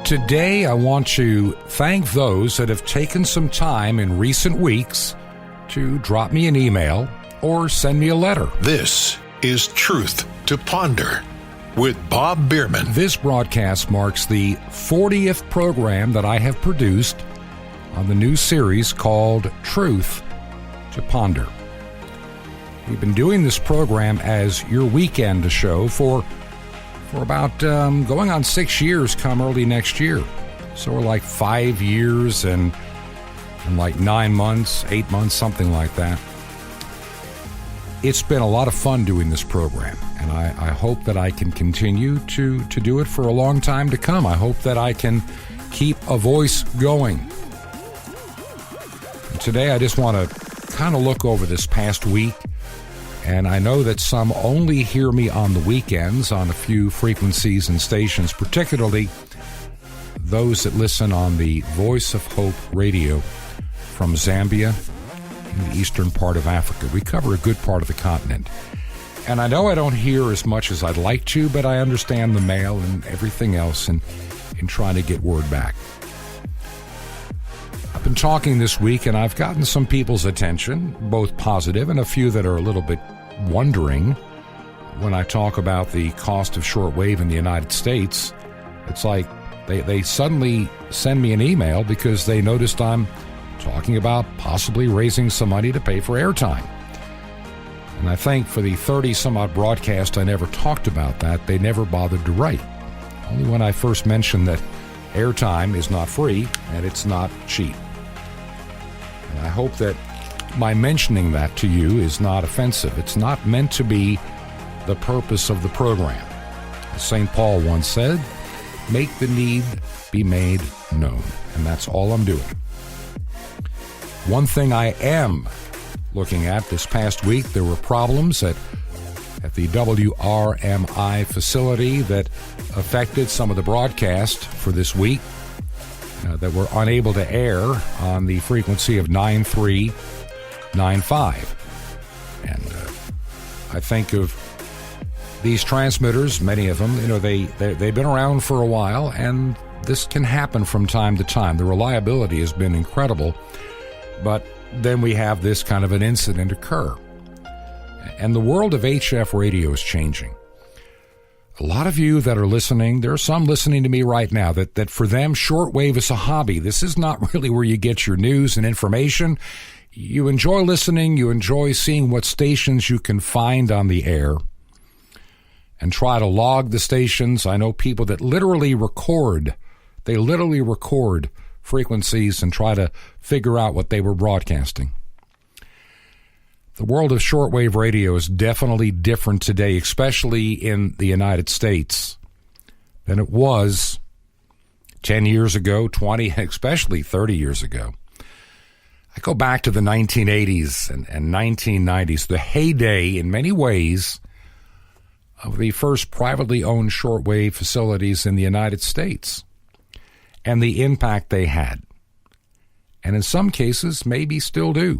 Today, I want to thank those that have taken some time in recent weeks to drop me an email or send me a letter. This is Truth to Ponder with Bob Bierman. This broadcast marks the 40th program that I have produced on the new series called Truth to Ponder. We've been doing this program as your weekend show for about going on 6 years come early next year. So we're like 5 years and like 9 months, 8 months, something like that. It's been a lot of fun doing this program, and I hope that I can continue to do it for a long time to come. I hope that I can keep a voice going. And today I just want to kind of look over this past week. And I know that some only hear me on the weekends on a few frequencies and stations, particularly those that listen on the Voice of Hope radio from Zambia in the eastern part of Africa. We cover a good part of the continent. And I know I don't hear as much as I'd like to, but I understand the mail and everything else in trying to get word back. I've been talking this week, and I've gotten some people's attention, both positive and a few that are a little bit wondering when I talk about the cost of shortwave in the United States. It's like they suddenly send me an email because they noticed I'm talking about possibly raising some money to pay for airtime. And I think for the 30-some-odd broadcast I never talked about that. They never bothered to write. Only when I first mentioned that airtime is not free and it's not cheap. And I hope that my mentioning that to you is not offensive. It's not meant to be the purpose of the program. As St. Paul once said, make the need be made known. And that's all I'm doing. One thing I am looking at this past week, there were problems at the WRMI facility that affected some of the broadcast for this week that were unable to air on the frequency of 9395. And I think of these transmitters, many of them, they've been around for a while, and this can happen from time to time. The reliability has been incredible, but then we have this kind of an incident occur. And the world of HF radio is changing. A lot of you that are listening, there are some listening to me right now that for them, shortwave is a hobby. This is not really where you get your news and information. You enjoy listening. You enjoy seeing what stations you can find on the air and try to log the stations. I know people that literally record. They literally record frequencies and try to figure out what they were broadcasting. The world of shortwave radio is definitely different today, especially in the United States, than it was 10 years ago, 20, especially 30 years ago. I go back to the 1980s and 1990s, the heyday in many ways of the first privately owned shortwave facilities in the United States and the impact they had, and in some cases maybe still do.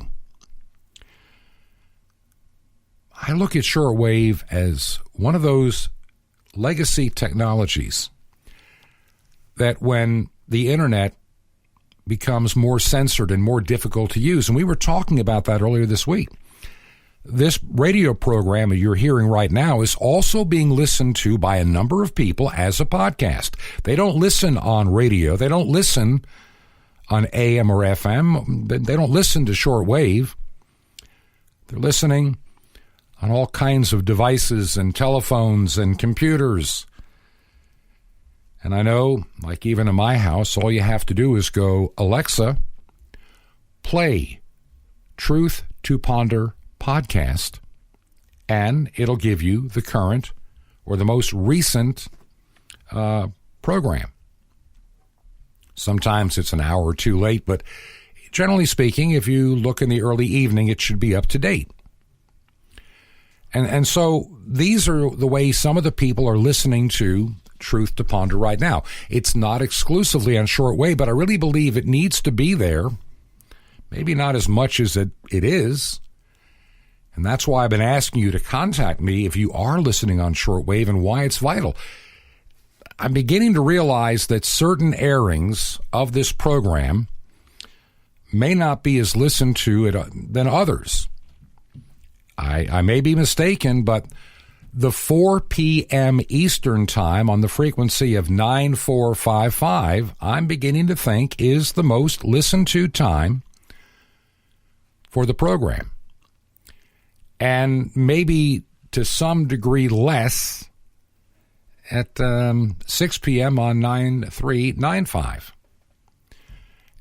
I look at shortwave as one of those legacy technologies that when the internet becomes more censored and more difficult to use, and we were talking about that earlier this week, this radio program that you're hearing right now is also being listened to by a number of people as a podcast. They don't listen on radio. They don't listen on AM or FM. They don't listen to shortwave. They're listening on all kinds of devices and telephones and computers. And I know, like even in my house, all you have to do is go, Alexa, play Truth to Ponder podcast, and it'll give you the current or the most recent program. Sometimes it's an hour or two late, but generally speaking, if you look in the early evening, it should be up to date. And so these are the ways some of the people are listening to Truth to Ponder right now. It's not exclusively on shortwave, but I really believe it needs to be there. Maybe not as much as it is. And that's why I've been asking you to contact me if you are listening on shortwave and why it's vital. I'm beginning to realize that certain airings of this program may not be as listened to than others. I may be mistaken, but the 4 p.m. Eastern Time on the frequency of 9455, I'm beginning to think is the most listened to time for the program. And maybe to some degree less at 6 p.m. on 9395.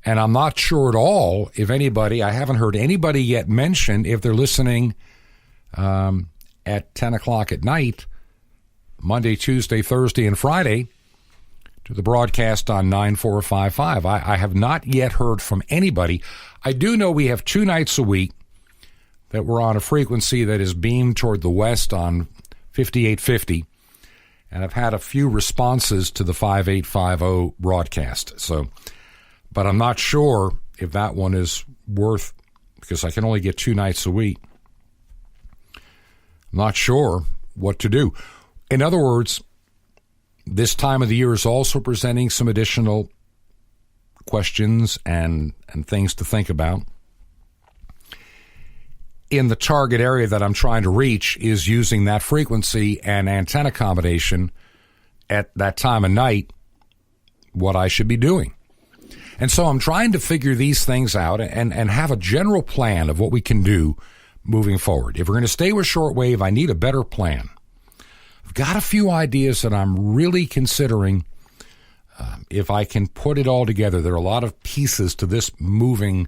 And I'm not sure at all if anybody, I haven't heard anybody yet mention if they're listening at 10 o'clock at night, Monday, Tuesday, Thursday, and Friday, to the broadcast on 9455. I have not yet heard from anybody. I do know we have 2 nights a week that we're on a frequency that is beamed toward the west on 5850, and I've had a few responses to the 5850 broadcast. So, but I'm not sure if that one is worth, because I can only get 2 nights a week. Not sure what to do. In other words, this time of the year is also presenting some additional questions and things to think about. In the target area that I'm trying to reach is using that frequency and antenna combination at that time of night, what I should be doing. And so I'm trying to figure these things out and have a general plan of what we can do moving forward. If we're going to stay with shortwave, I need a better plan. I've got a few ideas that I'm really considering if I can put it all together. There are a lot of pieces to this moving.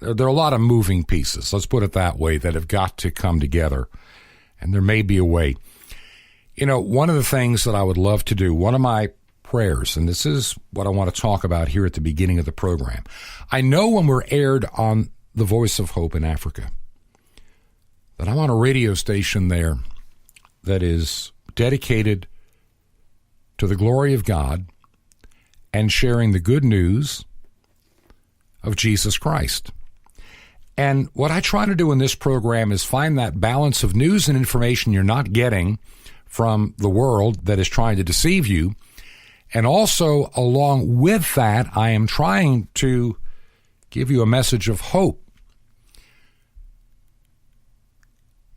There are a lot of moving pieces, let's put it that way, that have got to come together. And there may be a way. You know, one of the things that I would love to do, one of my prayers, and this is what I want to talk about here at the beginning of the program. I know when we're aired on the Voice of Hope in Africa, that I'm on a radio station there that is dedicated to the glory of God and sharing the good news of Jesus Christ. And what I try to do in this program is find that balance of news and information you're not getting from the world that is trying to deceive you. And also, along with that, I am trying to give you a message of hope.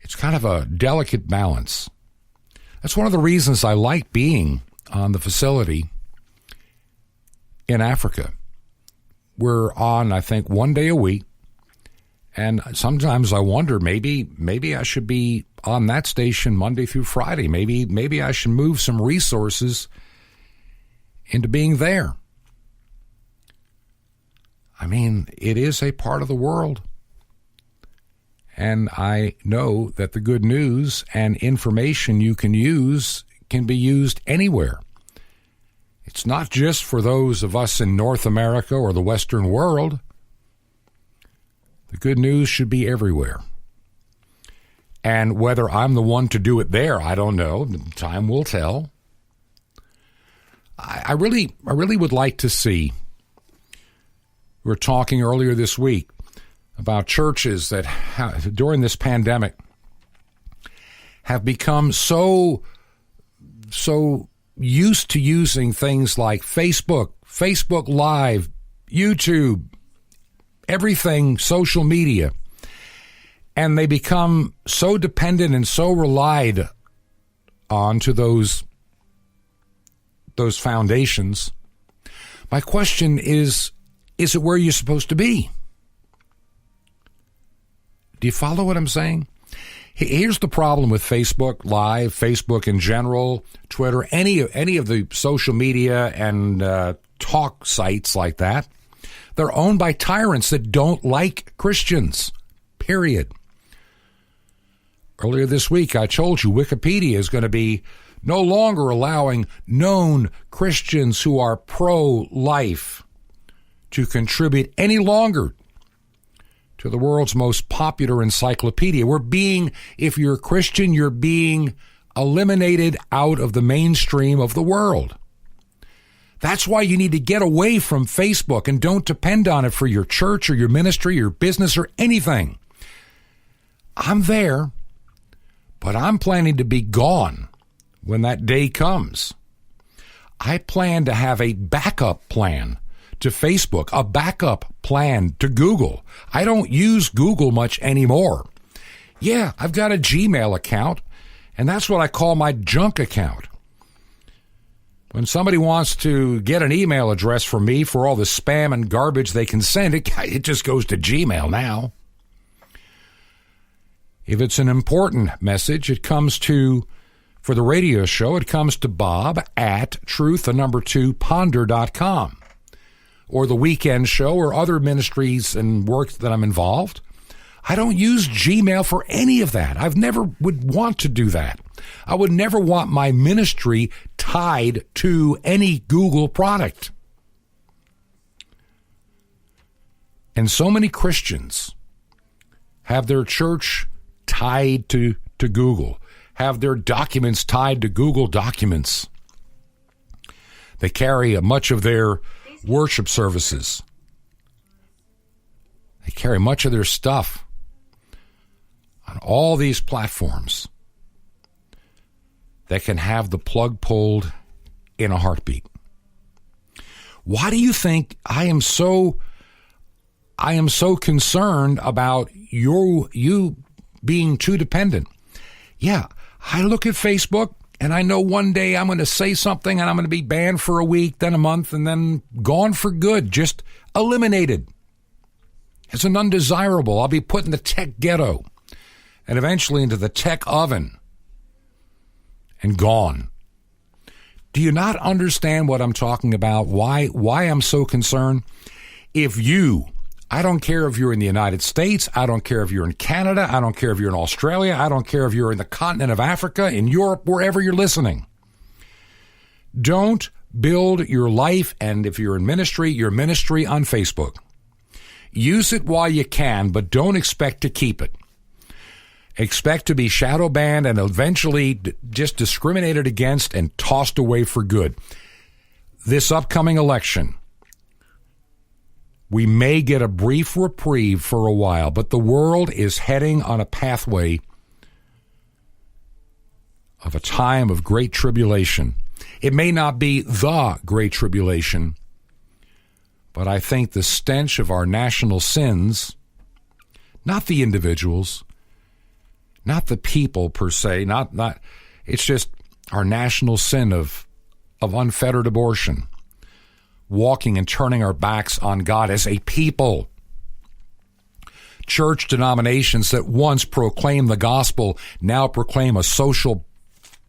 It's kind of a delicate balance. That's one of the reasons I like being on the facility in Africa. We're on, I think, 1 day a week. And sometimes I wonder, maybe I should be on that station Monday through Friday. Maybe I should move some resources into being there. I mean, it is a part of the world. And I know that the good news and information you can use can be used anywhere. It's not just for those of us in North America or the Western world. The good news should be everywhere. And whether I'm the one to do it there, I don't know. Time will tell. I really would like to see. We were talking earlier this week about churches that during this pandemic have become so used to using things like Facebook Live, YouTube, everything, social media, and they become so dependent and so relied on to those foundations. My question is it where you're supposed to be? Do you follow what I'm saying? Here's the problem with Facebook Live, Facebook in general, Twitter, any of the social media and talk sites like that. They're owned by tyrants that don't like Christians, period. Earlier this week, I told you Wikipedia is going to be no longer allowing known Christians who are pro-life to contribute any longer to the world's most popular encyclopedia. If you're a Christian, you're being eliminated out of the mainstream of the world. That's why you need to get away from Facebook and don't depend on it for your church or your ministry, your business, or anything. I'm there, but I'm planning to be gone when that day comes. I plan to have a backup plan to Facebook, a backup plan to Google. I don't use Google much anymore. Yeah, I've got a Gmail account, and that's what I call my junk account. When somebody wants to get an email address from me for all the spam and garbage they can send, it just goes to Gmail now. If it's an important message, it comes to, for the radio show, it comes to Bob at truth2ponder.com. Or the weekend show or other ministries and work that I'm involved. I don't use Gmail for any of that. I've never would want to do that. I would never want my ministry tied to any Google product. And so many Christians have their church tied to Google, have their documents tied to Google Documents. They carry much of their worship services. They carry much of their stuff on all these platforms that can have the plug pulled in a heartbeat. Why do you think I am so concerned about you being too dependent? Yeah, I look at Facebook and I know one day I'm going to say something and I'm going to be banned for a week, then a month, and then gone for good, just eliminated as an undesirable. I'll be put in the tech ghetto and eventually into the tech oven and gone. Do you not understand what I'm talking about? Why I'm so concerned? I don't care if you're in the United States. I don't care if you're in Canada. I don't care if you're in Australia. I don't care if you're in the continent of Africa, in Europe, wherever you're listening. Don't build your life, and if you're in ministry, your ministry on Facebook. Use it while you can, but don't expect to keep it. Expect to be shadow banned and eventually just discriminated against and tossed away for good. This upcoming election, we may get a brief reprieve for a while, but the world is heading on a pathway of a time of great tribulation. It may not be the great tribulation, but I think the stench of our national sins, not the individuals, not the people per se, not it's just our national sin of unfettered abortion, walking and turning our backs on God as a people. Church denominations that once proclaimed the gospel now proclaim a social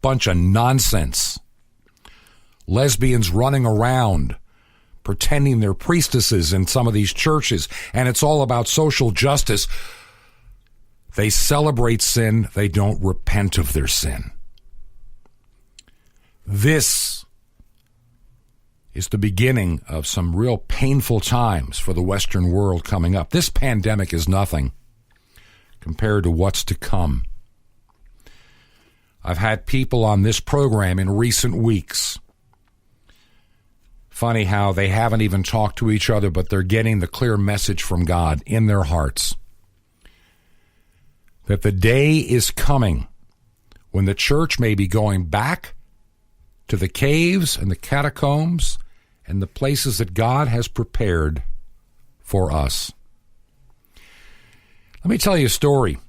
bunch of nonsense. Lesbians running around pretending they're priestesses in some of these churches, and it's all about social justice. They celebrate sin, they don't repent of their sin. This is the beginning of some real painful times for the Western world coming up. This pandemic is nothing compared to what's to come. I've had people on this program in recent weeks. Funny how they haven't even talked to each other, but they're getting the clear message from God in their hearts that the day is coming when the church may be going back to the caves and the catacombs and the places that God has prepared for us. Let me tell you a story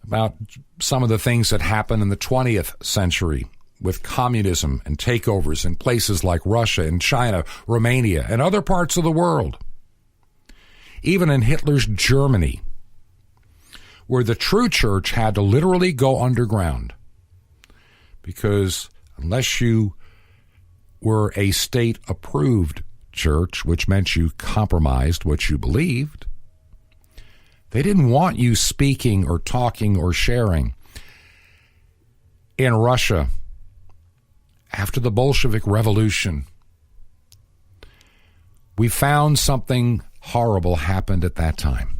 about some of the things that happened in the 20th century with communism and takeovers in places like Russia and China, Romania, and other parts of the world. Even in Hitler's Germany, where the true church had to literally go underground. Because unless you were a state-approved church, which meant you compromised what you believed, they didn't want you speaking or talking or sharing. In Russia, after the Bolshevik Revolution, we found something horrible happened at that time.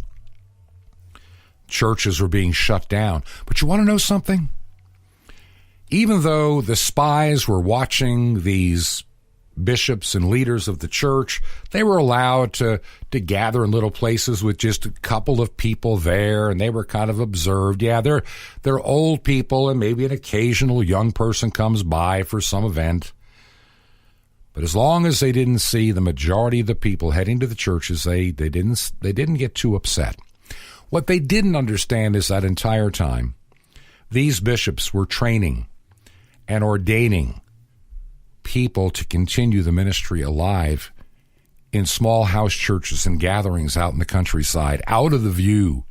Churches were being shut down. But you want to know something? Even though the spies were watching these bishops and leaders of the church, they were allowed to gather in little places with just a couple of people there, and they were kind of observed. Yeah, they're old people, and maybe an occasional young person comes by for some event. But as long as they didn't see the majority of the people heading to the churches, they didn't get too upset. What they didn't understand is that entire time, these bishops were training and ordaining people to continue the ministry alive in small house churches and gatherings out in the countryside, out of the view.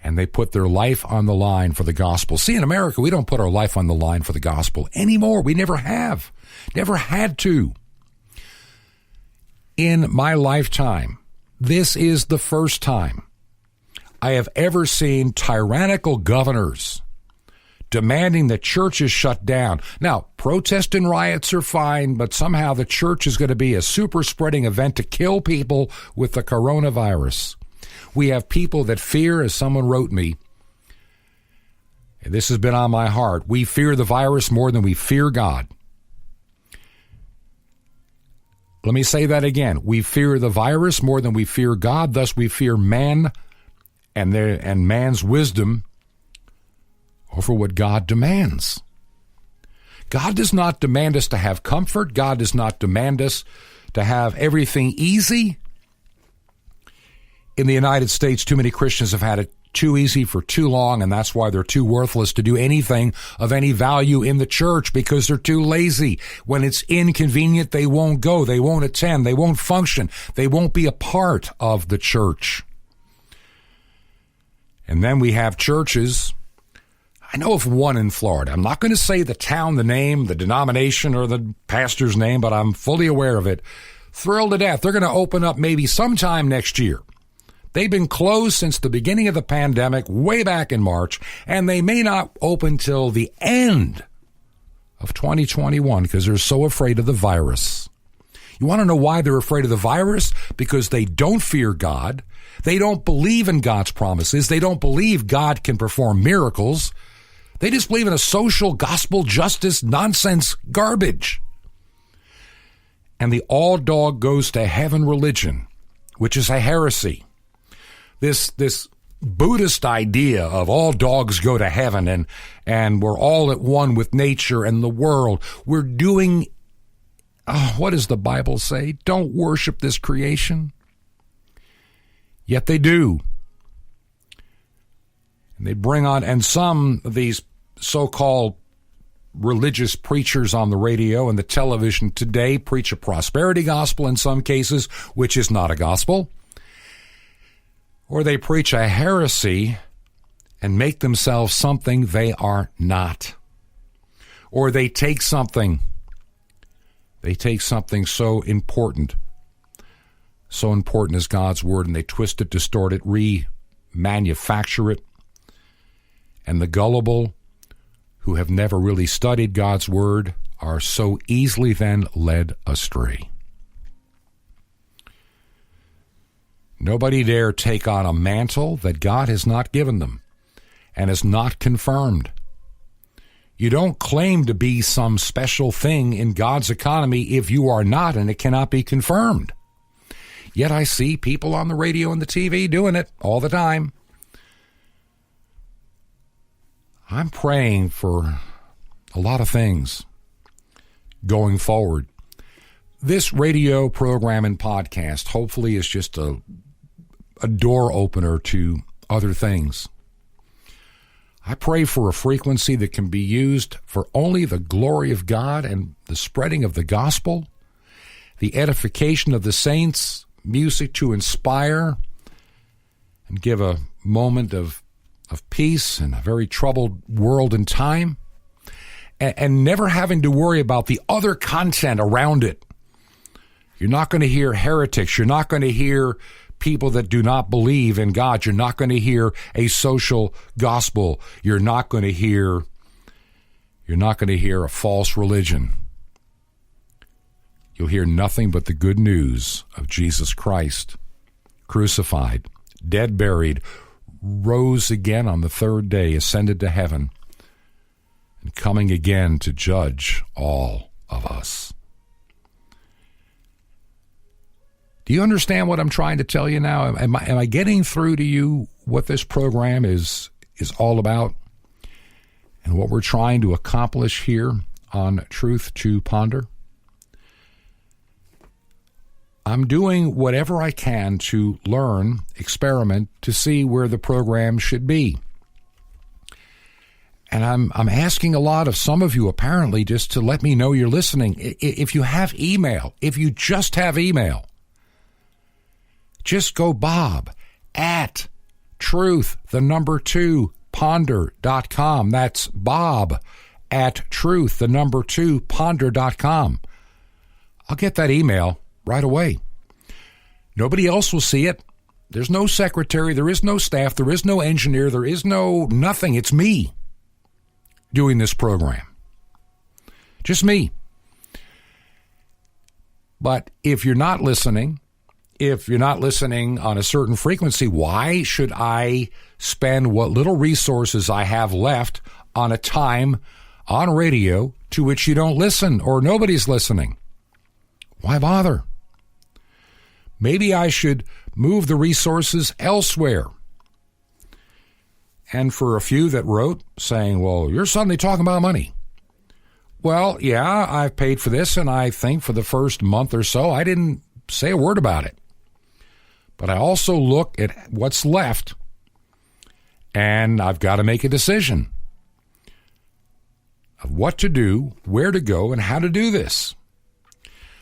And they put their life on the line for the gospel. See, in America, we don't put our life on the line for the gospel anymore. We never have. Never had to. In my lifetime, this is the first time I have ever seen tyrannical governors demanding that churches shut down. Now, protest and riots are fine, but somehow the church is going to be a super spreading event to kill people with the coronavirus. We have people that fear, as someone wrote me, and this has been on my heart, we fear the virus more than we fear God. Let me say that again. We fear the virus more than we fear God, thus we fear man and man's wisdom over what God demands. God does not demand us to have comfort. God does not demand us to have everything easy. In the United States, too many Christians have had it too easy for too long, and that's why they're too worthless to do anything of any value in the church, because they're too lazy. When it's inconvenient, they won't go, they won't attend, they won't function, they won't be a part of the church. And then we have churches. I know of one in Florida. I'm not going to say the town, the name, the denomination, or the pastor's name, but I'm fully aware of it. Thrilled to death. They're going to open up maybe sometime next year. They've been closed since the beginning of the pandemic, way back in March, and they may not open till the end of 2021 because they're so afraid of the virus. You want to know why they're afraid of the virus? Because they don't fear God. They don't believe in God's promises. They don't believe God can perform miracles. They just believe in a social, gospel, justice, nonsense garbage. And the all dog goes to heaven religion, which is a heresy. This Buddhist idea of all dogs go to heaven and we're all at one with nature and the world. We're doing, what does the Bible say? Don't worship this creation. Yet they do. And they bring on, and some of these so-called religious preachers on the radio and the television today preach a prosperity gospel in some cases, which is not a gospel. Or they preach a heresy and make themselves something they are not. Or they take something so important as God's word, and they twist it, distort it, remanufacture it. And the gullible who have never really studied God's word are so easily then led astray. Nobody dare take on a mantle that God has not given them and has not confirmed. You don't claim to be some special thing in God's economy if you are not, and it cannot be confirmed. Yet I see people on the radio and the TV doing it all the time. I'm praying for a lot of things going forward. This radio program and podcast hopefully is just a door opener to other things. I pray for a frequency that can be used for only the glory of God and the spreading of the gospel, the edification of the saints, music to inspire and give a moment of peace in a very troubled world and time, and never having to worry about the other content around it. You're not going to hear heretics. You're not going to hear people that do not believe in God. You're not going to hear a social gospel. You're not going to hear a false religion. You'll hear nothing but the good news of Jesus Christ, crucified, dead, buried, rose again on the third day, ascended to heaven, and coming again to judge all of us. Do you understand what I'm trying to tell you now? Am I getting through to you what this program is all about and what we're trying to accomplish here on Truth to Ponder? I'm doing whatever I can to learn, experiment, to see where the program should be. And I'm asking a lot of some of you, apparently, just to let me know you're listening. If you have email, if you just have email, just go bob@truth2ponder.com. That's bob@truth2ponder.com. I'll get that email right away. Nobody else will see it. There's no secretary. There is no staff. There is no engineer. There is no nothing. It's me doing this program. Just me. But if you're not listening on a certain frequency, why should I spend what little resources I have left on a time on radio to which you don't listen or nobody's listening? Why bother? Maybe I should move the resources elsewhere. And for a few that wrote saying, well, you're suddenly talking about money. Well, yeah, I've paid for this, and I think for the first month or so, I didn't say a word about it. But I also look at what's left, and I've got to make a decision of what to do, where to go, and how to do this.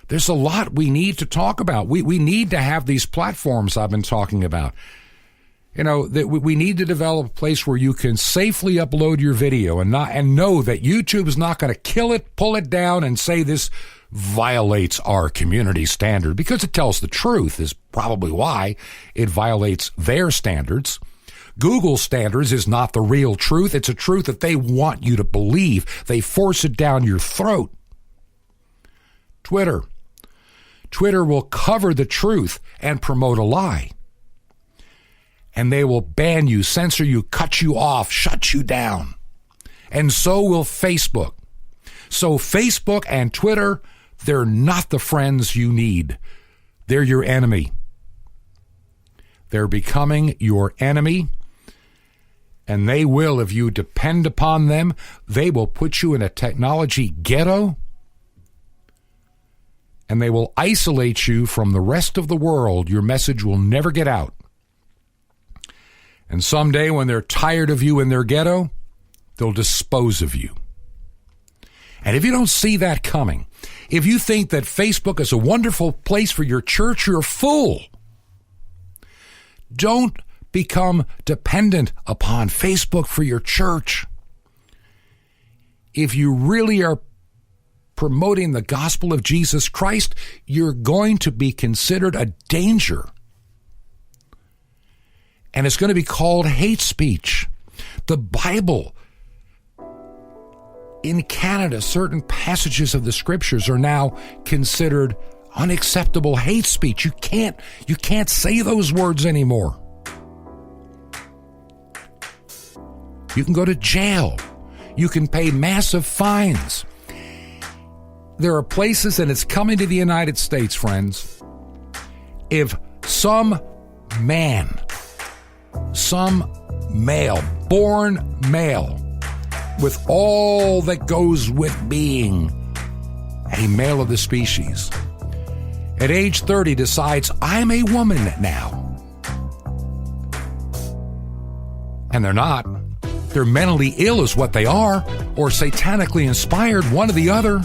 There's a lot we need to talk about. We need to have these platforms I've been talking about. You know, that we need to develop a place where you can safely upload your video and know that YouTube is not going to kill it, pull it down, and say this violates our community standard, because it tells the truth is probably why it violates their standards. Google's standards is not the real truth. It's a truth that they want you to believe. They force it down your throat. Twitter will cover the truth and promote a lie. And they will ban you, censor you, cut you off, shut you down. And so will Facebook. So Facebook and Twitter, they're not the friends you need. They're your enemy. They're becoming your enemy. And they will, if you depend upon them, they will put you in a technology ghetto. And they will isolate you from the rest of the world. Your message will never get out. And someday when they're tired of you in their ghetto, they'll dispose of you. And if you don't see that coming, if you think that Facebook is a wonderful place for your church, you're a fool. Don't become dependent upon Facebook for your church. If you really are promoting the gospel of Jesus Christ, you're going to be considered a danger. And it's going to be called hate speech. The Bible, in Canada, certain passages of the scriptures are now considered unacceptable hate speech. You can't say those words anymore. You can go to jail. You can pay massive fines. There are places, and it's coming to the United States, friends. If some male, born male, with all that goes with being a male of the species, at age 30 decides, I'm a woman now. And they're not. They're mentally ill is what they are, or satanically inspired, one or the other.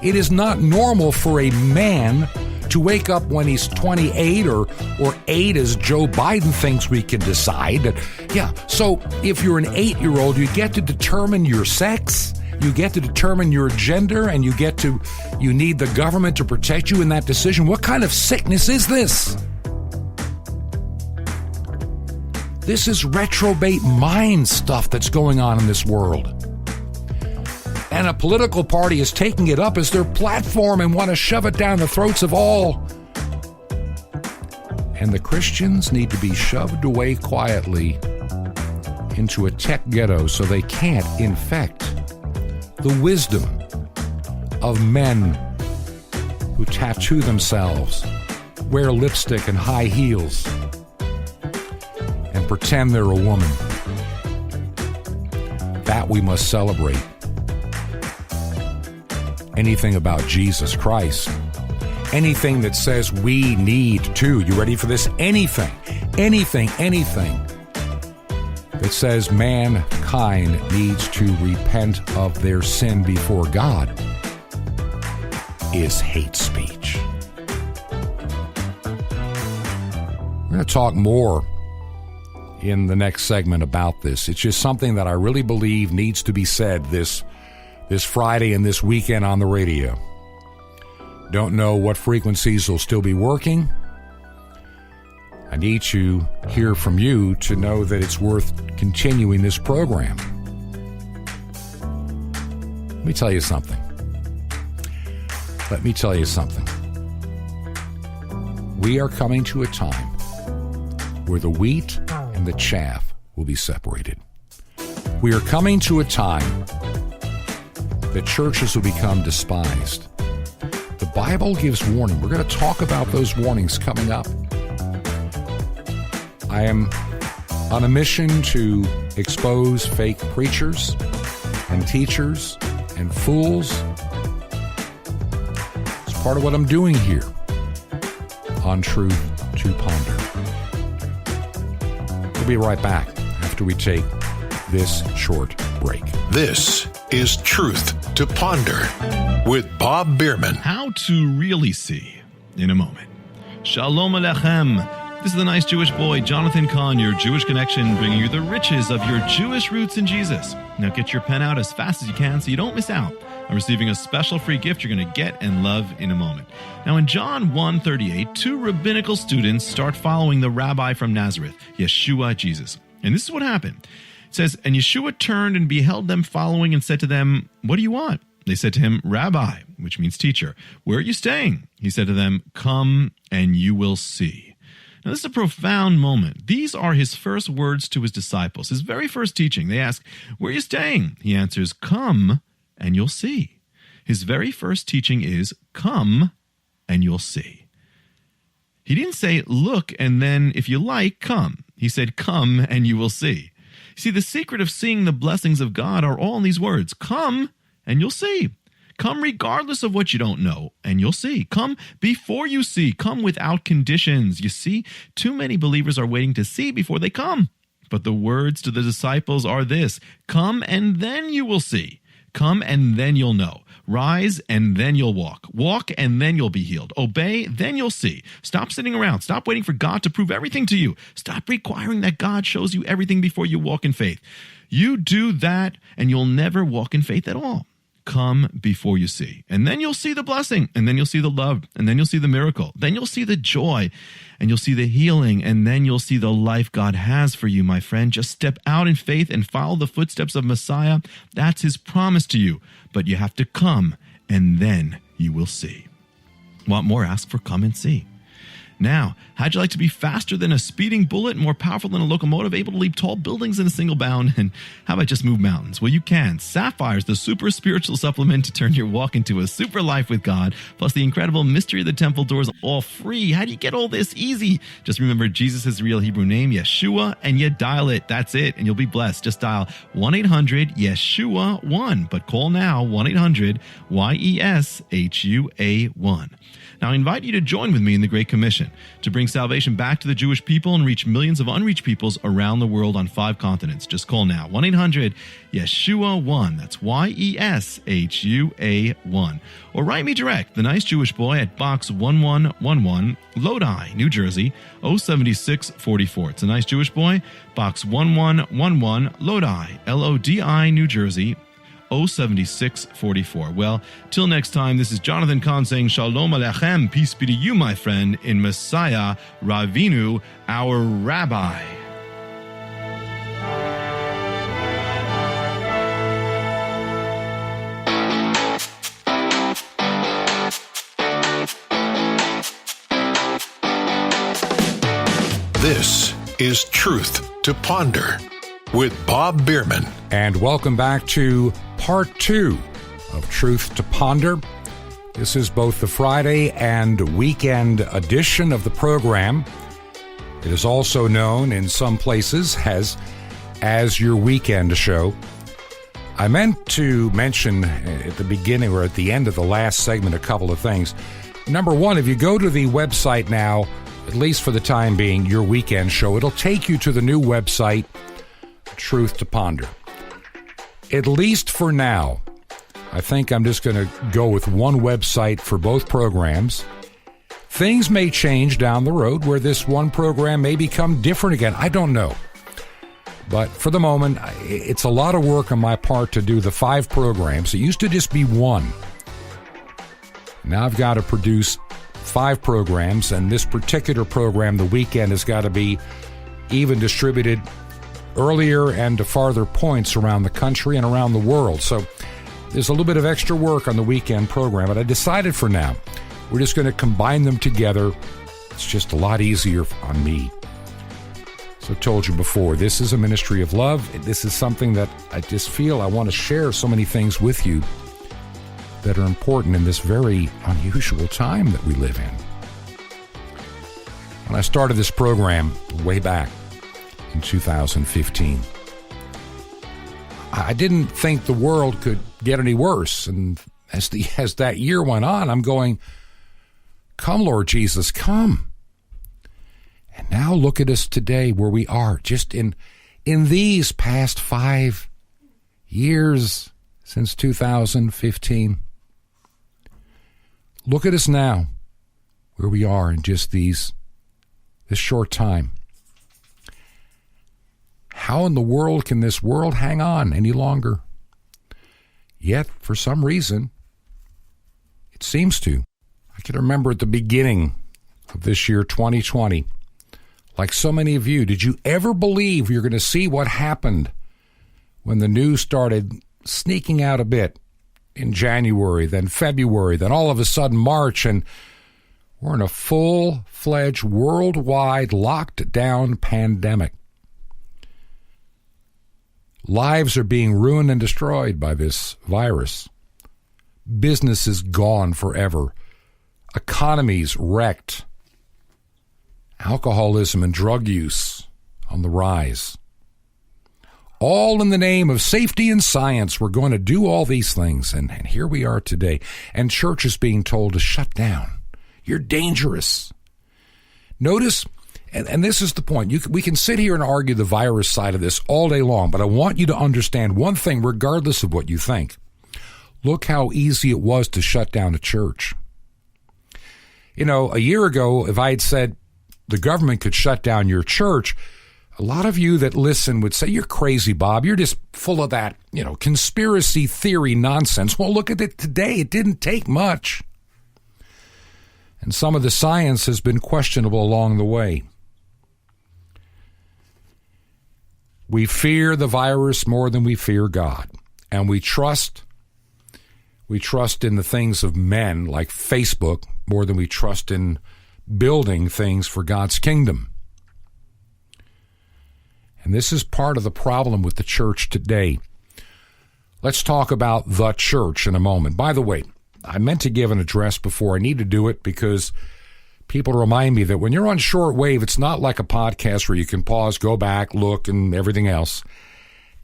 It is not normal for a man to wake up when he's 28 or 8, as Joe Biden thinks we can decide. Yeah, so if you're an 8-year-old, you get to determine your sex, you get to determine your gender, and you need the government to protect you in that decision. What kind of sickness is this? This is reprobate mind stuff that's going on in this world. And a political party is taking it up as their platform and want to shove it down the throats of all. And the Christians need to be shoved away quietly into a tech ghetto so they can't infect the wisdom of men who tattoo themselves, wear lipstick and high heels, and pretend they're a woman. That we must celebrate. Anything about Jesus Christ anything that says we need to, you ready for this? Anything that says mankind needs to repent of their sin before God is hate speech. We're going to talk more in the next segment about this. It's just something that I really believe needs to be said this Friday and this weekend on the radio. Don't know what frequencies will still be working. I need to hear from you to know that it's worth continuing this program. Let me tell you something. We are coming to a time where the wheat and the chaff will be separated. We are coming to a time that churches will become despised. The Bible gives warning. We're going to talk about those warnings coming up. I am on a mission to expose fake preachers and teachers and fools. It's part of what I'm doing here on Truth to Ponder. We'll be right back after we take this short break. This is Truth to Ponder with Bob Bierman. How to really see in a moment. Shalom Aleichem. This is the nice Jewish boy, Jonathan Kahn, your Jewish connection, bringing you the riches of your Jewish roots in Jesus. Now get your pen out as fast as you can so you don't miss out on receiving a special free gift you're going to get and love in a moment. Now in John 1:38, two rabbinical students start following the rabbi from Nazareth, Yeshua, Jesus. And this is what happened. It says, and Yeshua turned and beheld them following and said to them, what do you want? They said to him, Rabbi, which means teacher, where are you staying? He said to them, come and you will see. Now, this is a profound moment. These are his first words to his disciples, his very first teaching. They ask, where are you staying? He answers, come and you'll see. His very first teaching is, come and you'll see. He didn't say, look, and then if you like, come. He said, come and you will see. See, the secret of seeing the blessings of God are all in these words. Come and you'll see. Come regardless of what you don't know, and you'll see. Come before you see. Come without conditions. You see, too many believers are waiting to see before they come. But the words to the disciples are this: come and then you will see. Come and then you'll know. Rise and then you'll walk. Walk and then you'll be healed. Obey, then you'll see. Stop sitting around. Stop waiting for God to prove everything to you. Stop requiring that God shows you everything before you walk in faith. You do that and you'll never walk in faith at all. Come before you see. And then you'll see the blessing. And then you'll see the love. And then you'll see the miracle. Then you'll see the joy. And you'll see the healing. And then you'll see the life God has for you, my friend. Just step out in faith and follow the footsteps of Messiah. That's his promise to you. But you have to come, and then you will see. Want more? Ask for come and see. Now, how'd you like to be faster than a speeding bullet, more powerful than a locomotive, able to leap tall buildings in a single bound? And how about just move mountains? Well, you can. Sapphire's the super spiritual supplement to turn your walk into a super life with God, plus the incredible mystery of the temple doors, all free. How do you get all this? Easy. Just remember Jesus' real Hebrew name, Yeshua, and you dial it. That's it, and you'll be blessed. Just dial 1-800-YESHUA-1, but call now, 1-800-YESHUA-1. Now, I invite you to join with me in the Great Commission to bring salvation back to the Jewish people and reach millions of unreached peoples around the world on 5 continents. Just call now, 1-800-YESHUA-1. That's YESHUA-1. Or write me direct, The Nice Jewish Boy, at Box 1111, Lodi, New Jersey, 07644. It's The Nice Jewish Boy, Box 1111, Lodi, Lodi, New Jersey, 07644. Well, till next time, this is Jonathan Kahn saying Shalom Aleichem, peace be to you, my friend, in Messiah, Ravinu, our Rabbi. This is Truth to Ponder with Bob Bierman. And welcome back to Part 2 of Truth to Ponder. This is both the Friday and weekend edition of the program. It is also known in some places as your weekend show. I meant to mention at the beginning or at the end of the last segment a couple of things. number one, if you go to the website now, at least for the time being, Your Weekend Show, it'll take you to the new website, Truth to Ponder. At least for now, I think I'm just going to go with one website for both programs. Things may change down the road where this one program may become different again. I don't know. But for the moment, it's a lot of work on my part to do the 5 programs. It used to just be one. Now I've got to produce 5 programs, and this particular program, The Weekend, has got to be even distributed earlier and to farther points around the country and around the world. So there's a little bit of extra work on the weekend program, but I decided for now, we're just going to combine them together. It's just a lot easier on me. So I told you before, this is a ministry of love. This is something that I just feel I want to share so many things with you that are important in this very unusual time that we live in. When I started this program way back in 2015, I didn't think the world could get any worse. And as that year went on, I'm going, come, Lord Jesus, come. And now look at us today where we are, just in these past 5 years since 2015. Look at us now where we are in just this short time. How in the world can this world hang on any longer? Yet, for some reason, it seems to. I can remember at the beginning of this year, 2020, like so many of you, did you ever believe you're going to see what happened when the news started sneaking out a bit in January, then February, then all of a sudden March, and we're in a full-fledged, worldwide, locked-down pandemic? Lives are being ruined and destroyed by this virus. Business is gone forever. Economies wrecked. Alcoholism and drug use on the rise. All in the name of safety and science. We're going to do all these things. And here we are today. And church is being told to shut down. You're dangerous. Notice, and this is the point, we can sit here and argue the virus side of this all day long, but I want you to understand one thing regardless of what you think. Look how easy it was to shut down a church. You know, a year ago, if I had said the government could shut down your church, a lot of you that listen would say, you're crazy, Bob. You're just full of that, conspiracy theory nonsense. Well, look at it today. It didn't take much. And some of the science has been questionable along the way. We fear the virus more than we fear God. And we trust in the things of men like Facebook more than we trust in building things for God's kingdom. And this is part of the problem with the church today. Let's talk about the church in a moment. By the way, I meant to give an address before. I need to do it because people remind me that when you're on shortwave, it's not like a podcast where you can pause, go back, look, and everything else.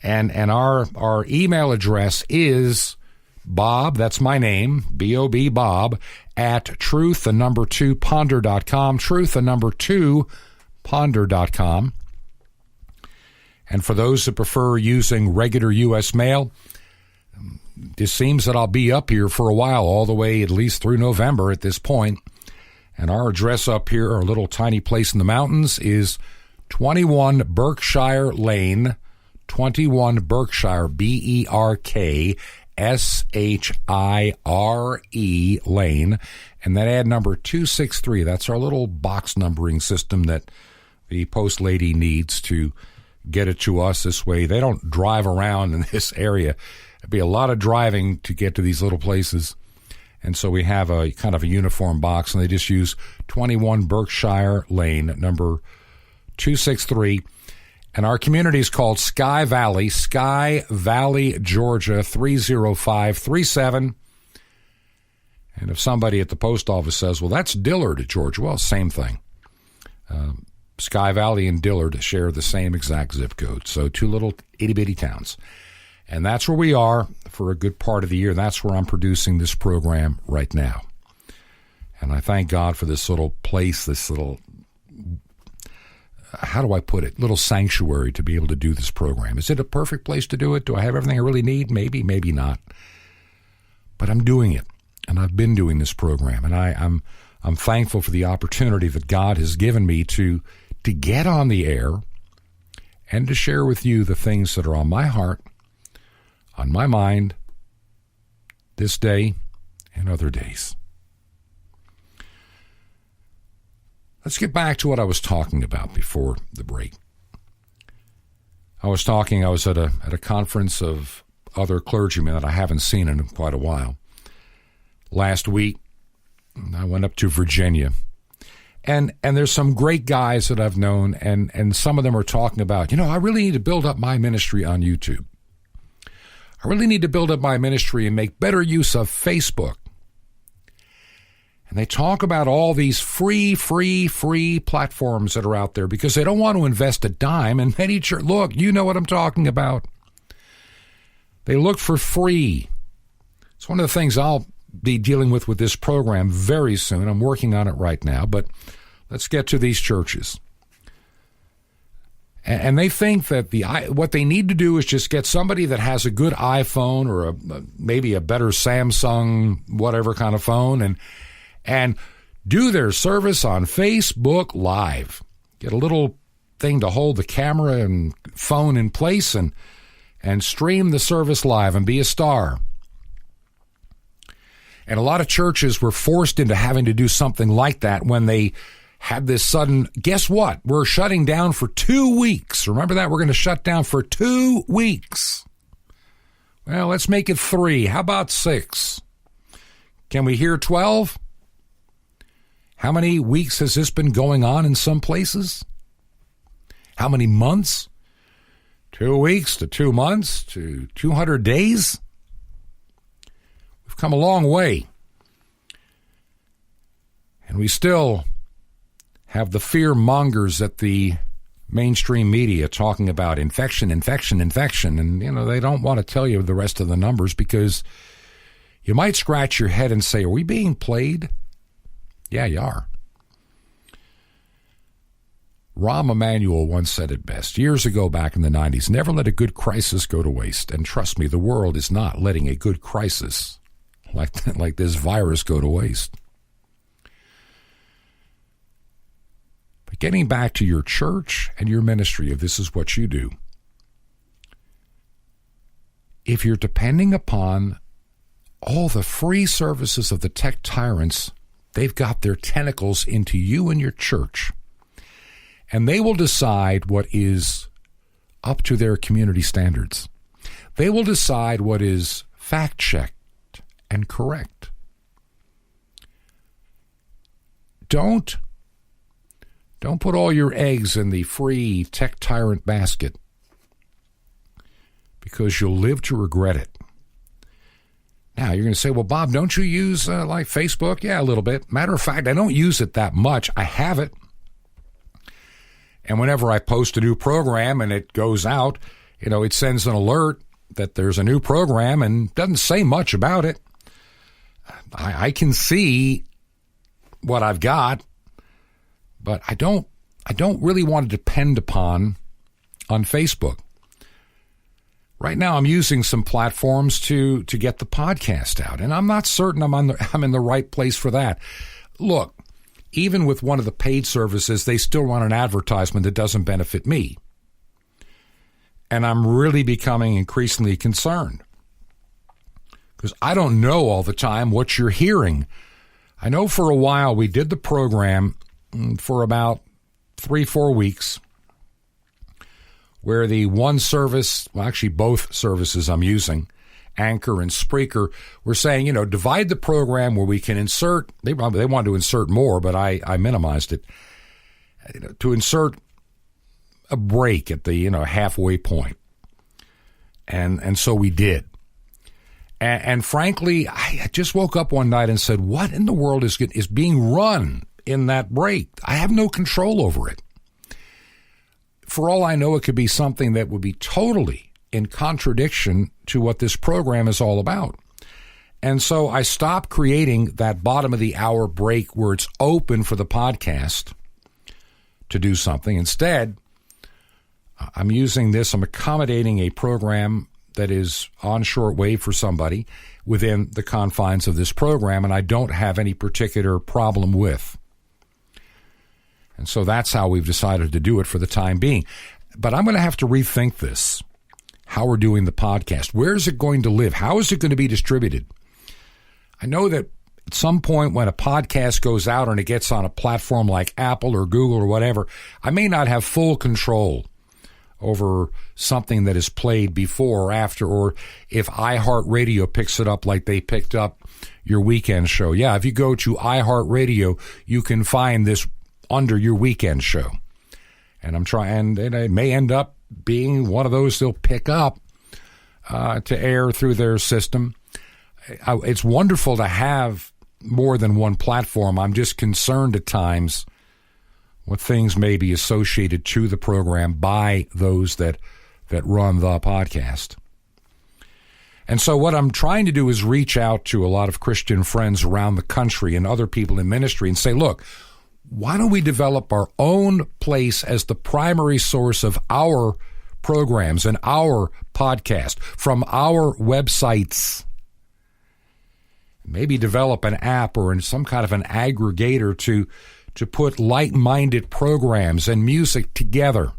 And our email address is Bob, that's my name, B-O-B, Bob, at truth2ponder.com, truth2ponder.com. And for those that prefer using regular U.S. mail, it seems that I'll be up here for a while, all the way at least through November at this point. And our address up here, our little tiny place in the mountains, is 21 Berkshire Lane, 21 Berkshire, Berkshire Lane, and that ad number 263. That's our little box numbering system that the post lady needs to get it to us. This way they don't drive around in this area. It'd be a lot of driving to get to these little places. And so we have a kind of a uniform box, and they just use 21 Berkshire Lane, number 263. And our community is called Sky Valley, Georgia, 30537. And if somebody at the post office says, well, that's Dillard, Georgia, well, same thing. Sky Valley and Dillard share the same exact zip code. So 2 little itty-bitty towns. And that's where we are for a good part of the year. That's where I'm producing this program right now. And I thank God for this little place, this little, how do I put it, little sanctuary to be able to do this program. Is it a perfect place to do it? Do I have everything I really need? Maybe, maybe not. But I'm doing it, and I've been doing this program, and I'm thankful for the opportunity that God has given me to get on the air and to share with you the things that are on my heart, on my mind, this day and other days. Let's get back to what I was talking about before the break. I was at a conference of other clergymen that I haven't seen in quite a while. Last week, I went up to Virginia, and there's some great guys that I've known, and some of them are talking about, I really need to build up my ministry on YouTube. I really need to build up my ministry and make better use of Facebook. And they talk about all these free platforms that are out there because they don't want to invest a dime. And many church, look, you know what I'm talking about. They look for free. It's one of the things I'll be dealing with this program very soon. I'm working on it right now, but let's get to these churches. And they think that what they need to do is just get somebody that has a good iPhone or maybe a better Samsung, whatever kind of phone, and do their service on Facebook Live. Get a little thing to hold the camera and phone in place and stream the service live and be a star. And a lot of churches were forced into having to do something like that when they had this sudden, guess what? We're shutting down for 2 weeks. Remember that? We're going to shut down for 2 weeks. Well, let's make it 3. How about 6? Can we hear 12? How many weeks has this been going on in some places? How many months? 2 weeks to 2 months to 200 days? We've come a long way. And we still have the fear mongers at the mainstream media talking about infection. And, they don't want to tell you the rest of the numbers because you might scratch your head and say, are we being played? Yeah, you are. Rahm Emanuel once said it best, years ago back in the 90s, never let a good crisis go to waste. And trust me, the world is not letting a good crisis like this virus go to waste. But getting back to your church and your ministry, if this is what you do, if you're depending upon all the free services of the tech tyrants, they've got their tentacles into you and your church, and they will decide what is up to their community standards. They will decide what is fact-checked and correct. Don't put all your eggs in the free tech tyrant basket because you'll live to regret it. Now, you're going to say, well, Bob, don't you use like Facebook? Yeah, a little bit. Matter of fact, I don't use it that much. I have it. And whenever I post a new program and it goes out, it sends an alert that there's a new program and doesn't say much about it. I can see what I've got, but I don't really want to depend on Facebook. Right now, I'm using some platforms to get the podcast out, and I'm not certain I'm in the right place for that. Look, even with one of the paid services, they still run an advertisement that doesn't benefit me, and I'm really becoming increasingly concerned because I don't know all the time what you're hearing. I know for a while we did the program for about 3-4 weeks, where the one service, well, actually both services I'm using, Anchor and Spreaker, were saying, divide the program where we can insert, they wanted to insert more, but I minimized it, to insert a break at the, halfway point. And so we did. And frankly, I just woke up one night and said, what in the world is being run in that break? I have no control over it. For all I know, it could be something that would be totally in contradiction to what this program is all about. And so I stopped creating that bottom of the hour break where it's open for the podcast to do something. Instead, I'm accommodating a program that is on shortwave for somebody within the confines of this program, and I don't have any particular problem with. And so that's how we've decided to do it for the time being. But I'm going to have to rethink this, how we're doing the podcast. Where is it going to live? How is it going to be distributed? I know that at some point when a podcast goes out and it gets on a platform like Apple or Google or whatever, I may not have full control over something that is played before or after, or if iHeartRadio picks it up like they picked up your weekend show. Yeah, if you go to iHeartRadio, you can find this under your weekend show. And I'm trying, and it may end up being one of those they'll pick up to air through their system. It's wonderful to have more than one platform. I'm just concerned at times what things may be associated to the program by those that run the podcast. And so what I'm trying to do is reach out to a lot of Christian friends around the country and other people in ministry and say, look, why don't we develop our own place as the primary source of our programs and our podcast from our websites? Maybe develop an app or some kind of an aggregator to put like-minded programs and music together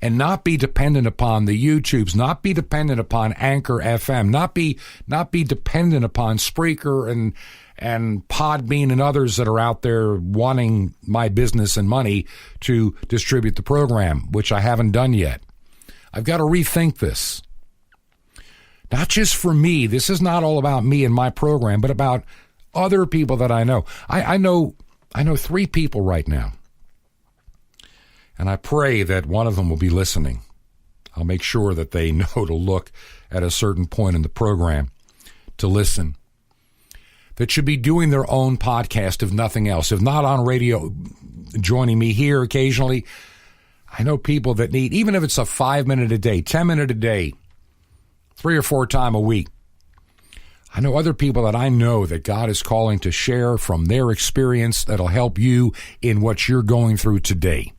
and not be dependent upon the YouTubes, not be dependent upon Anchor FM, not be dependent upon Spreaker and Podbean and others that are out there wanting my business and money to distribute the program, which I haven't done yet. I've got to rethink this. Not just for me. This is not all about me and my program, but about other people that I know. I know 3 people right now, and I pray that one of them will be listening. I'll make sure that they know to look at a certain point in the program to listen, that should be doing their own podcast, if nothing else. If not on radio, joining me here occasionally. I know people that need, even if it's a 5-minute a day, 10-minute a day, 3 or 4 times a week. I know other people that I know that God is calling to share from their experience that'll help you in what you're going through today.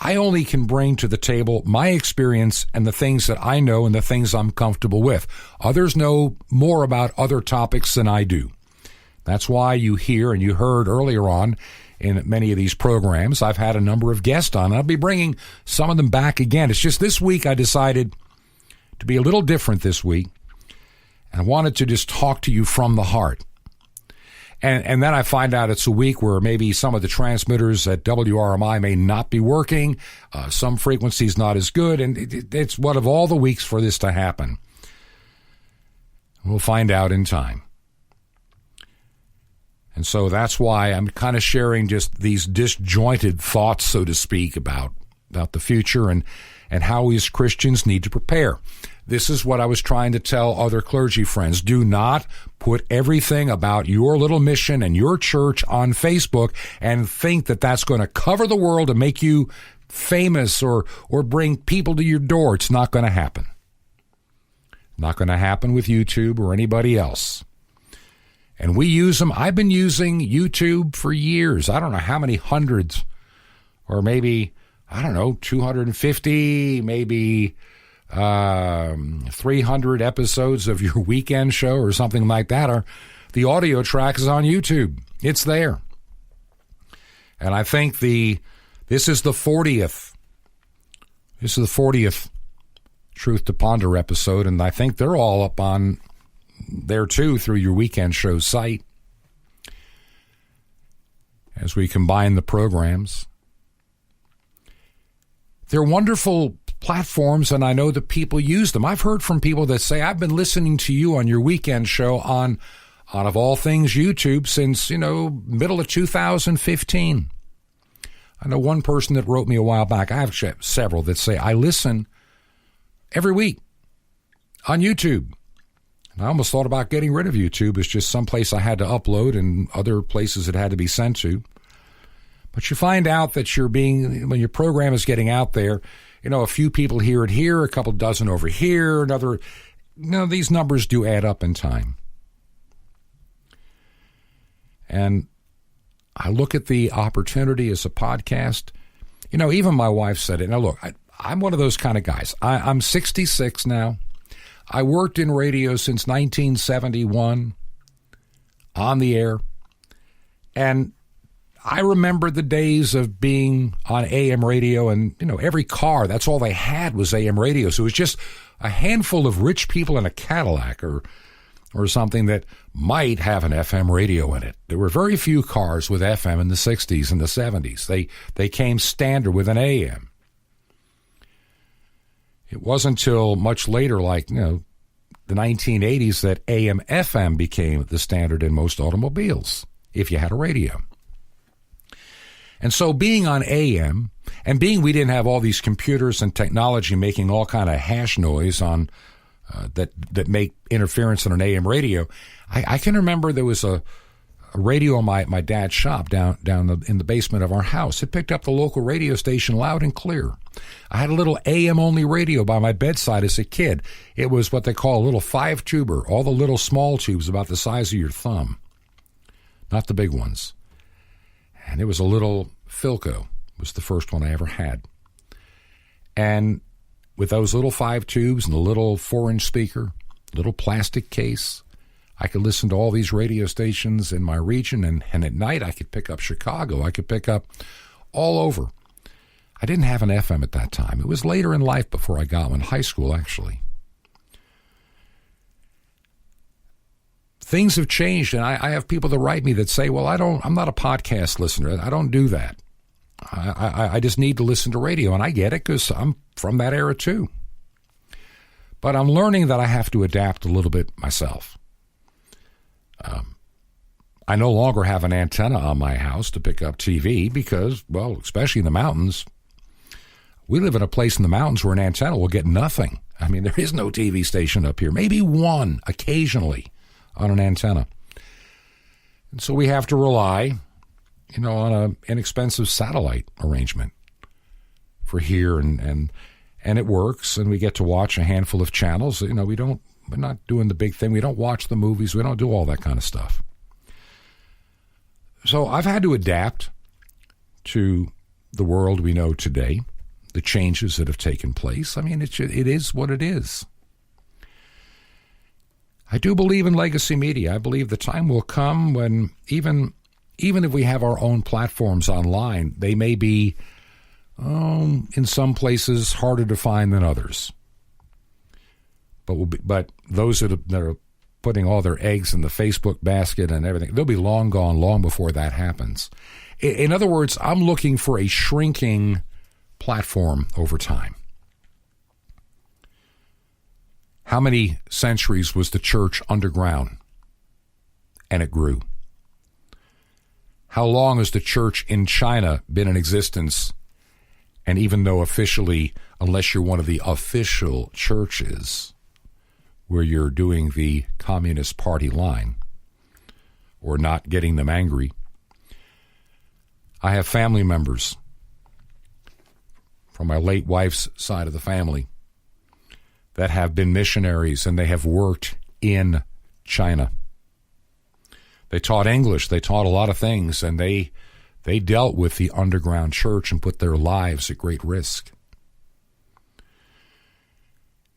I only can bring to the table my experience and the things that I know and the things I'm comfortable with. Others know more about other topics than I do. That's why you hear and you heard earlier on in many of these programs, I've had a number of guests on. I'll be bringing some of them back again. It's just this week I decided to be a little different this week. And I wanted to just talk to you from the heart. And then I find out it's a week where maybe some of the transmitters at WRMI may not be working. Some frequencies not as good. And it's one of all the weeks for this to happen. We'll find out in time. And so that's why I'm kind of sharing just these disjointed thoughts, so to speak, about the future and how we as Christians need to prepare. This is what I was trying to tell other clergy friends. Do not put everything about your little mission and your church on Facebook and think that that's going to cover the world and make you famous or bring people to your door. It's not going to happen. Not going to happen with YouTube or anybody else. And we use them. I've been using YouTube for years. I don't know how many hundreds, or maybe, 250, maybe 300 episodes of your weekend show or something like that. Or the audio track is on YouTube. It's there. And I think this is the 40th. This is the 40th Truth to Ponder episode, and I think they're all up on there too through your weekend show site as we combine the programs. They're wonderful platforms, and I know that people use them. I've heard from people that say, I've been listening to you on your weekend show on of all things, YouTube since, middle of 2015. I know one person that wrote me a while back. I have several that say, I listen every week on YouTube. And I almost thought about getting rid of YouTube. It's just someplace I had to upload and other places it had to be sent to. But you find out that when your program is getting out there, a few people hear it here, a couple dozen over here, these numbers do add up in time. And I look at the opportunity as a podcast. Even my wife said it. Now, look, I'm one of those kind of guys. I'm 66 now. I worked in radio since 1971 on the air. And I remember the days of being on AM radio, and, every car, that's all they had was AM radio. So it was just a handful of rich people in a Cadillac or something that might have an FM radio in it. There were very few cars with FM in the 60s and the 70s. They came standard with an AM. It wasn't until much later, like, the 1980s, that AM/FM became the standard in most automobiles, if you had a radio. And so being on AM, and being we didn't have all these computers and technology making all kind of hash noise on that make interference in an AM radio, I can remember there was a radio in my dad's shop down in the basement of our house. It picked up the local radio station loud and clear. I had a little AM-only radio by my bedside as a kid. It was what they call a little 5-tuber, all the little small tubes about the size of your thumb, not the big ones. And it was a little Philco. It was the first one I ever had. And with those little 5 tubes and the little 4-inch speaker, little plastic case, I could listen to all these radio stations in my region, and at night I could pick up Chicago. I could pick up all over. I didn't have an FM at that time. It was later in life before I got one, high school actually. Things have changed, and I have people that write me that say, well, I'm not a podcast listener. I don't do that. I just need to listen to radio, and I get it because I'm from that era too. But I'm learning that I have to adapt a little bit myself. I no longer have an antenna on my house to pick up TV because, well, especially in the mountains, we live in a place in the mountains where an antenna will get nothing. I mean, there is no TV station up here, maybe one occasionally on an antenna. And so we have to rely, on an inexpensive satellite arrangement for here, and it works, and we get to watch a handful of channels. We're not doing the big thing. We don't watch the movies. We don't do all that kind of stuff. So I've had to adapt to the world we know today, the changes that have taken place. I mean, it is what it is. I do believe in legacy media. I believe the time will come when even if we have our own platforms online, they may be, in some places, harder to find than others. But those that are putting all their eggs in the Facebook basket and everything, they'll be long gone long before that happens. In other words, I'm looking for a shrinking platform over time. How many centuries was the church underground? And it grew. How long has the church in China been in existence? And even though officially, unless you're one of the official churches where you're doing the Communist Party line or not getting them angry, I have family members from my late wife's side of the family that have been missionaries, and they have worked in China. They taught English, they taught a lot of things, and they dealt with the underground church and put their lives at great risk.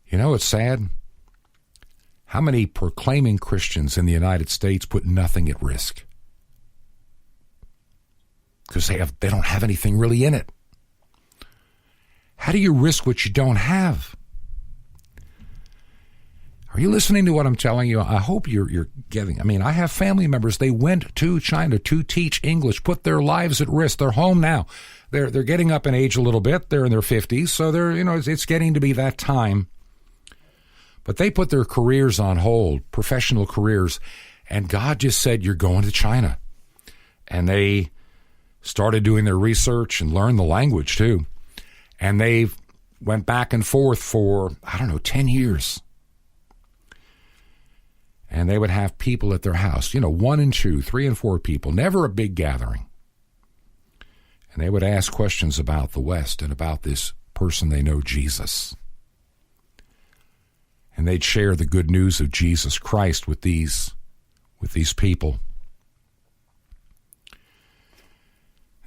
It's sad. How many proclaiming Christians in the United States put nothing at risk? Because they don't have anything really in it. How do you risk what you don't have? Are you listening to what I'm telling you? I hope you're getting. I mean, I have family members. They went to China to teach English, put their lives at risk. They're home now. They're getting up in age a little bit. They're in their 50s, so it's getting to be that time. But they put their careers on hold, professional careers, and God just said, you're going to China. And they started doing their research and learned the language too. And they went back and forth for, 10 years. And they would have people at their house, 1 and 2, 3 and 4 people, never a big gathering. And they would ask questions about the West and about this person they know, Jesus. and they'd share the good news of Jesus Christ with these people.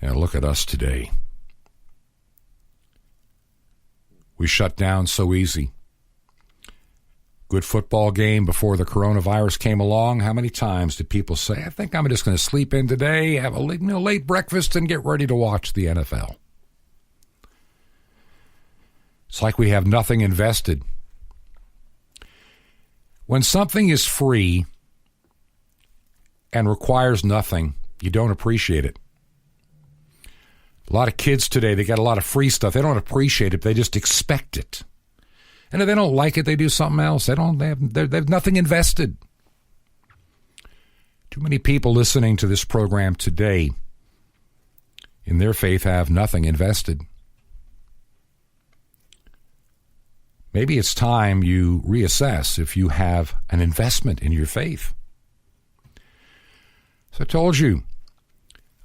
And look at us today. We shut down so easy. Good football game before the coronavirus came along. How many times did people say, I think I'm just going to sleep in today, have a late breakfast, and get ready to watch the NFL? It's like we have nothing invested. When something is free and requires nothing, you don't appreciate it. A lot of kids today, they got a lot of free stuff. They don't appreciate it. They just expect it. And if they don't like it, they do something else. They have nothing invested. Too many people listening to this program today in their faith have nothing invested. Maybe it's time you reassess if you have an investment in your faith. So I told you,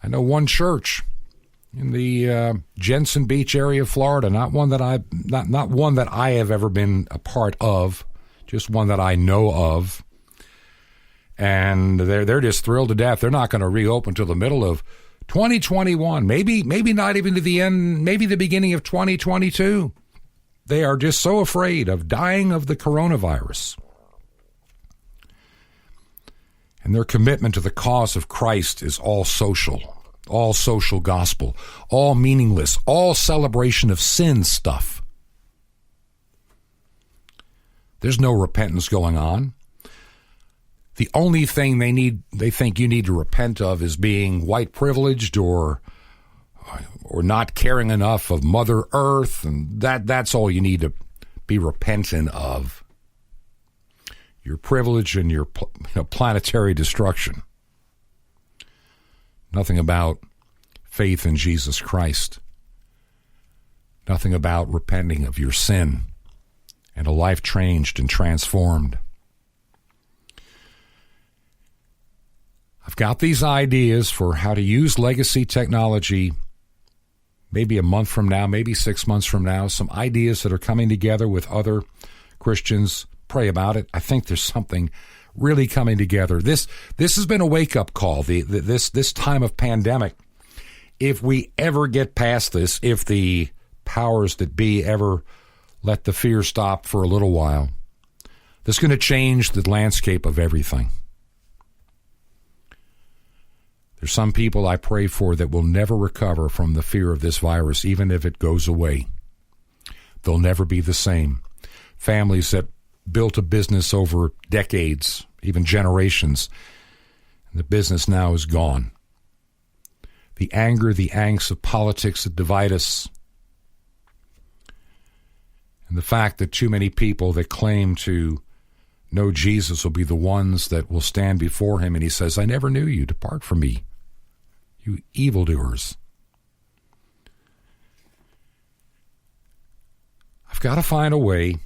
I know one church in the Jensen Beach area of Florida, not one that I have ever been a part of, just one that I know of. And they're just thrilled to death. They're not going to reopen till the middle of 2021, maybe not even to the end, maybe the beginning of 2022. They are just so afraid of dying of the coronavirus. And their commitment to the cause of Christ is all social gospel, all meaningless, all celebration of sin stuff. There's no repentance going on. The only thing they think you need to repent of is being white privileged or not caring enough of Mother Earth, and that's all you need to be repentant of. Your privilege and your planetary destruction. Nothing about faith in Jesus Christ. Nothing about repenting of your sin and a life changed and transformed. I've got these ideas for how to use legacy technology maybe a month from now, maybe 6 months from now, some ideas that are coming together with other Christians. Pray about it. I think there's something really coming together. This has been a wake-up call, this time of pandemic. If we ever get past this, if the powers that be ever let the fear stop for a little while, this is going to change the landscape of everything. There's some people I pray for that will never recover from the fear of this virus, even if it goes away. They'll never be the same. Families that built a business over decades, even generations, and the business now is gone. The anger, the angst of politics that divide us, and the fact that too many people that claim to know Jesus will be the ones that will stand before him, and he says, I never knew you. Depart from me, you evildoers. I've got to find a way,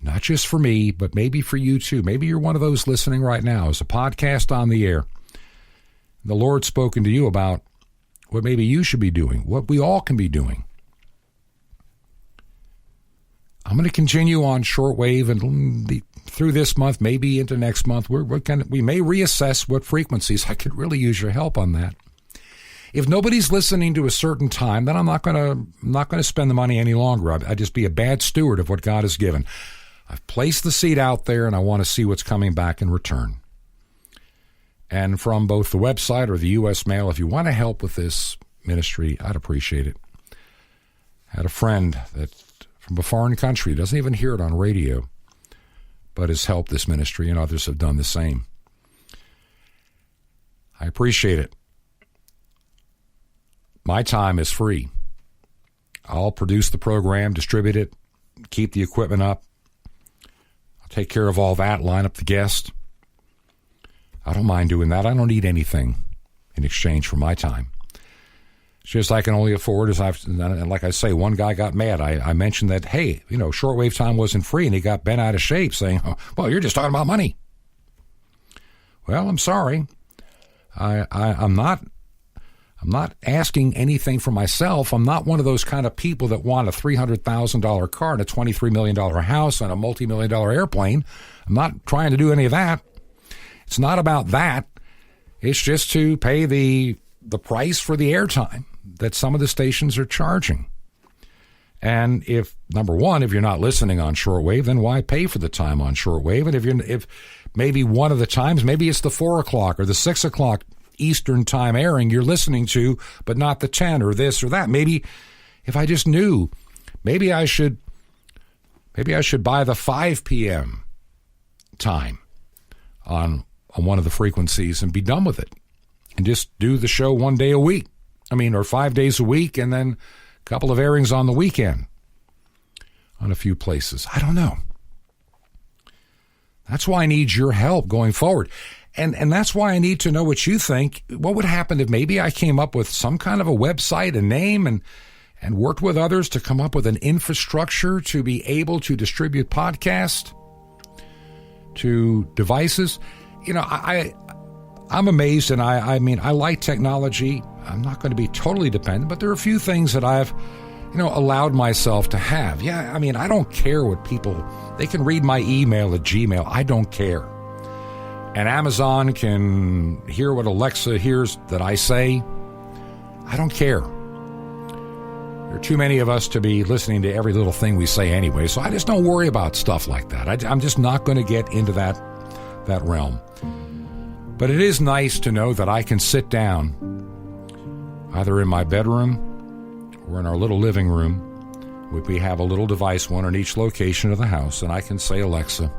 not just for me, but maybe for you too. Maybe you're one of those listening right now. As a podcast on the air, the Lord's spoken to you about what maybe you should be doing, what we all can be doing. I'm going to continue on shortwave and through this month, maybe into next month. We may reassess what frequencies. I could really use your help on that. If nobody's listening to a certain time, then I'm not going to spend the money any longer. I'd just be a bad steward of what God has given. I've placed the seed out there, and I want to see what's coming back in return. And from both the website or the U.S. mail, if you want to help with this ministry, I'd appreciate it. I had a friend that from a foreign country, doesn't even hear it on radio, but has helped this ministry, and others have done the same. I appreciate it. My time is free. I'll produce the program, distribute it, keep the equipment up. I'll take care of all that, line up the guest. I don't mind doing that. I don't need anything in exchange for my time. It's just I can only afford, like I say, one guy got mad. I mentioned that, hey, shortwave time wasn't free, and he got bent out of shape saying, oh, well, you're just talking about money. Well, I'm sorry. I'm I'm not asking anything for myself. I'm not one of those kind of people that want a $300,000 car and a $23 million house and a multi-million-dollar airplane. I'm not trying to do any of that. It's not about that. It's just to pay the price for the airtime that some of the stations are charging. And if, number one, if you're not listening on shortwave, then why pay for the time on shortwave? And if maybe one of the times, maybe it's the 4 o'clock or the 6 o'clock Eastern time airing you're listening to, but not the 10 or this or that. Maybe if I just knew, maybe I should buy the 5 p.m. time on one of the frequencies and be done with it and just do the show one day a week. Or 5 days a week and then a couple of airings on the weekend on a few places. I don't know. That's why I need your help going forward. And that's why I need to know what you think. What would happen if maybe I came up with some kind of a website, a name, and worked with others to come up with an infrastructure to be able to distribute podcasts to devices? I'm amazed, and I like technology. I'm not going to be totally dependent, but there are a few things that I've, allowed myself to have. Yeah, I don't care what people, they can read my email at Gmail. I don't care. And Amazon can hear what Alexa hears that I say. I don't care. There are too many of us to be listening to every little thing we say anyway, so I just don't worry about stuff like that. I'm just not going to get into that realm. But it is nice to know that I can sit down, either in my bedroom or in our little living room. We have a little device, one in each location of the house, and I can say, Alexa,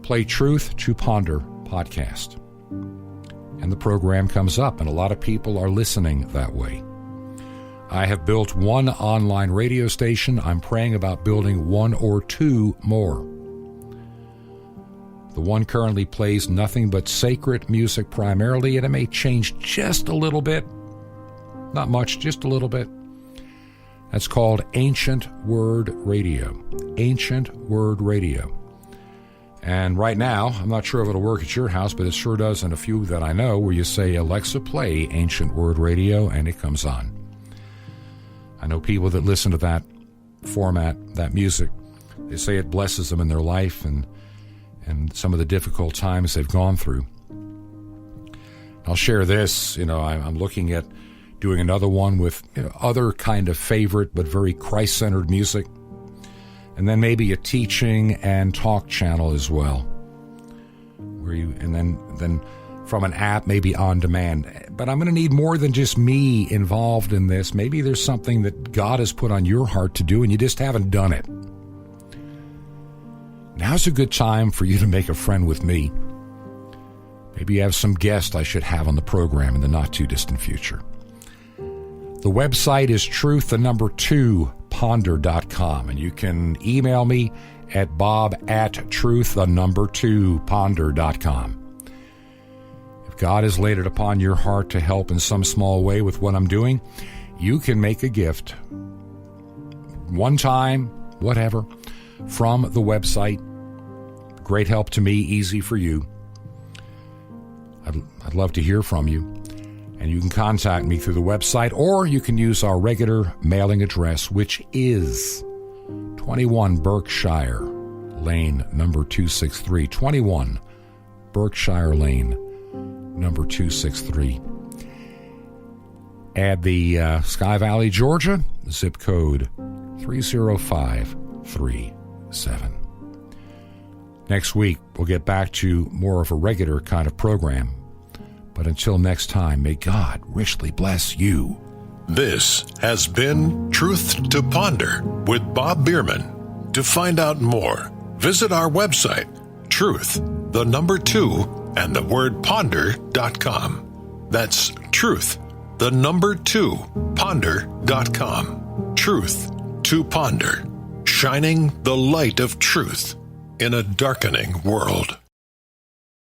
play Truth to Ponder podcast. And the program comes up, and a lot of people are listening that way. I have built one online radio station. I'm praying about building one or two more. The one currently plays nothing but sacred music primarily, and it may change just a little bit. Not much, just a little bit. That's called Ancient Word Radio. Ancient Word Radio. And right now, I'm not sure if it'll work at your house, but it sure does in a few that I know, where you say, Alexa, play Ancient Word Radio, and it comes on. I know people that listen to that format, that music. They say it blesses them in their life and some of the difficult times they've gone through. I'll share this. I'm looking at doing another one with other kind of favorite but very Christ-centered music. And then maybe a teaching and talk channel as well, where then from an app, maybe on demand. But I'm going to need more than just me involved in this. Maybe there's something that God has put on your heart to do, and you just haven't done it. Now's a good time for you to make a friend with me. Maybe you have some guest I should have on the program in the not-too-distant future. The website is truth2ponder.com, and you can email me at bob@truth2ponder.com. If God has laid it upon your heart to help in some small way with what I'm doing, you can make a gift, one time, whatever, from the website. Great help to me, easy for you. I'd love to hear from you. And you can contact me through the website, or you can use our regular mailing address, which is 21 Berkshire Lane, number 263. 21 Berkshire Lane, number 263. Add the Sky Valley, Georgia, zip code 30537. Next week, we'll get back to more of a regular kind of program. But until next time, may God richly bless you. This has been Truth to Ponder with Bob Bierman. To find out more, visit our website, truth2ponder.com. That's truth2ponder.com. Truth to Ponder, shining the light of truth in a darkening world.